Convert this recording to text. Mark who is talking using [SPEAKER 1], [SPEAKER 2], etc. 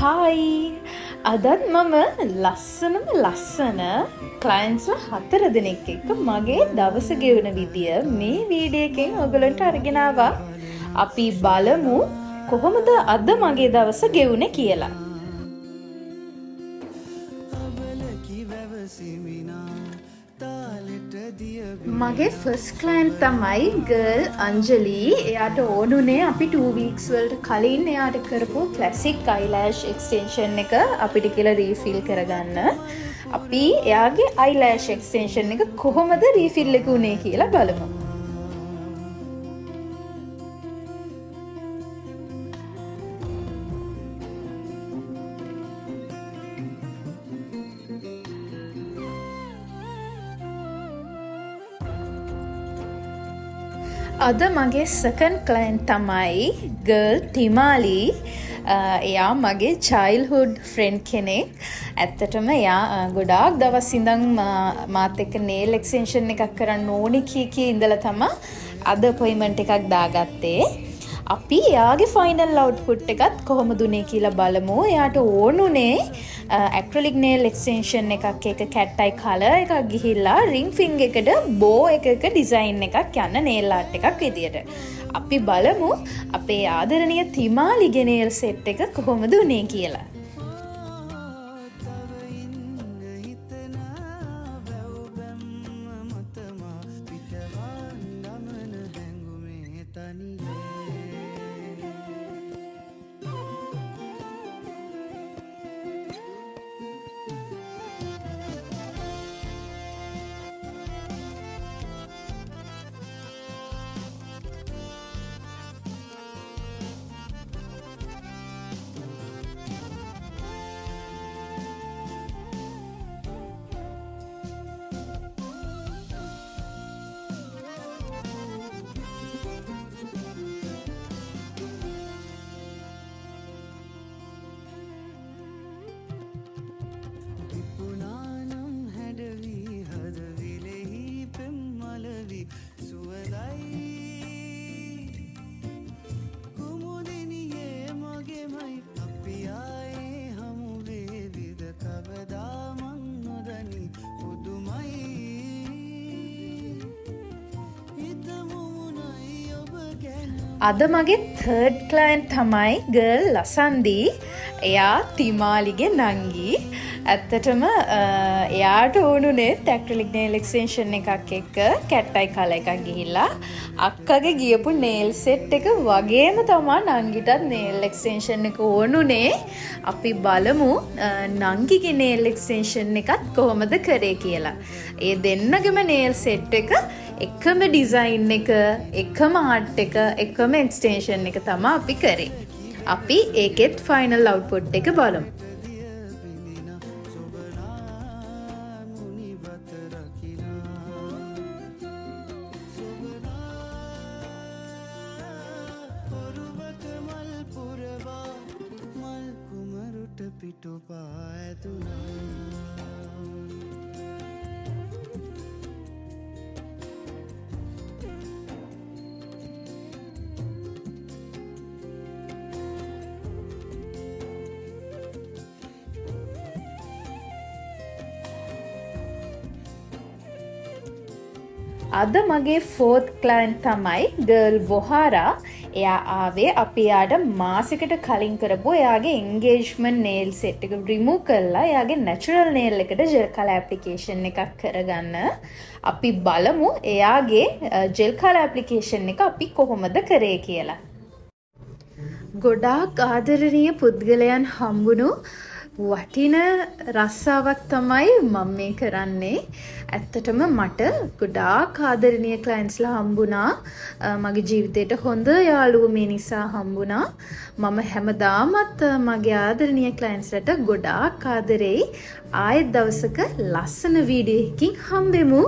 [SPEAKER 1] Hi අදත් මම ලස්සන ක්ලයින්ට්ස් 4 දෙනෙක් එක්ක මගේ දවස ගෙවන විදිය මේ වීඩියෝ එකෙන් ඔයගලන්ට අරගෙන ආවා. අපි බලමු කොහොමද අද මගේ දවස ගෙවුනේ කියලා. මගේ ෆස්ට් ක්ලයන්ට් තමයි ගර්ල් අංජලි. එයාට ඕනුනේ අපි 2 weeks වලට කලින් එයාට කරපු ක්ලාසික් අයිලෑෂ් එක්ස්ටෙන්ෂන් එක අපිට කියලා රීෆිල් කරගන්න. අපි එයාගේ අයිලෑෂ් එක්ස්ටෙන්ෂන් එක කොහොමද රීෆිල් එක උනේ කියලා බලමු. අද මගේ සෙකන්ඩ් ක්ලයන්ට් තමයි ගර්ල් ටිමාලි. එයා මගේ චයිල්ඩ්හුඩ් ෆ්‍රෙන්ඩ් කෙනෙක්. ඇත්තටම එයා ගොඩාක් දවස් ඉඳන් මාත් එක්ක නේල් එක්ස්ටෙන්ෂන් එකක් කරන්න ඕනි කී ඉඳලා තමයි අද අපොයින්ට්මන්ට් එකක් දාගත්තේ. අපි එයාගේ ෆයිනල් අවුට්පුට් එකත් කොහොමද උනේ කියලා බලමු. එයාට ඕනුනේ ඇක්‍රිලික් නේල් එක්ස්ටෙන්ෂන් එකක් එක කැට් අයි කලර් එකක් ගිහිල්ලා රින් ෆින්ගර් එකට බෝ එකක ඩිසයින් එකක් යන නේල් ආර්ට් එකක් විදියට. අපි බලමු අපේ ආදරණීය තිමාලිගේ නේල් සෙට් එක කොහොමද උනේ කියලා. අද මගේ තර්ඩ් ක්ලයන්ට් තමයි ගර්ල් ලසන්දි. එයා තිමාලිගේ නංගි. ඇත්තටම එයාට ඕනුනේ ඇක්‍රිලික් නේල් එක්ස්ටෙන්ෂන් එකක් එක්ක කැට් අයි කලර් එකක් ගිහිල්ලා අක්කගේ ගියපු නේල් සෙට් එක වගේම තමයි නංගිටත් නේල් එක්ස්ටෙන්ෂන් එක ඕනුනේ. අපි බලමු නංගිගේ නේල් එක්ස්ටෙන්ෂන් එකත් කොහොමද කරේ කියලා. ඒ දෙන්නගේම නේල් සෙට් එක එකම ඩිසයින් එක, එකම ආර්ට් එක, එකම එක්ස්ටෙන්ෂන් එක තමයි අපි කරේ. අපි ඒකෙත් ෆයිනල් අවුට්පුට් එක බලමු. අද මගේ ෆෝර්ත් ක්ලයන්ට් තමයි ගර්ල් වොහාරා. එයා ආවේ අපි යාට මාසෙකට කලින් කරපු එයාගේ එන්ගේජ්මන්ට් නේල් සෙට් එක රිමූව් කරලා එයාගේ නැචරල් නේල් එකට ජෙල් කලර් ඇප්ලිකේෂන් එකක් කරගන්න. අපි බලමු එයාගේ ජෙල් කලර් ඇප්ලිකේෂන් එක අපි කොහොමද කරේ කියලා. ගොඩාක් ආදරණීය පුද්ගලයන් හම්බුණු වටින රස්සාවක් තමයි මම මේ කරන්නේ. ඇත්තටම මට ගොඩාක් ආදරණීය ක්ලයන්ට්ස්ලා හම්බුණා. මගේ ජීවිතේට හොඳ යාළුවෝ මේ නිසා හම්බුණා. මම හැමදාමත් මගේ ආදරණීය ක්ලයන්ට්ස්ලට ගොඩාක් ආදරෙයි. ආයෙත් දවසක ලස්සන වීඩියෝ එකකින් හම්බෙමු.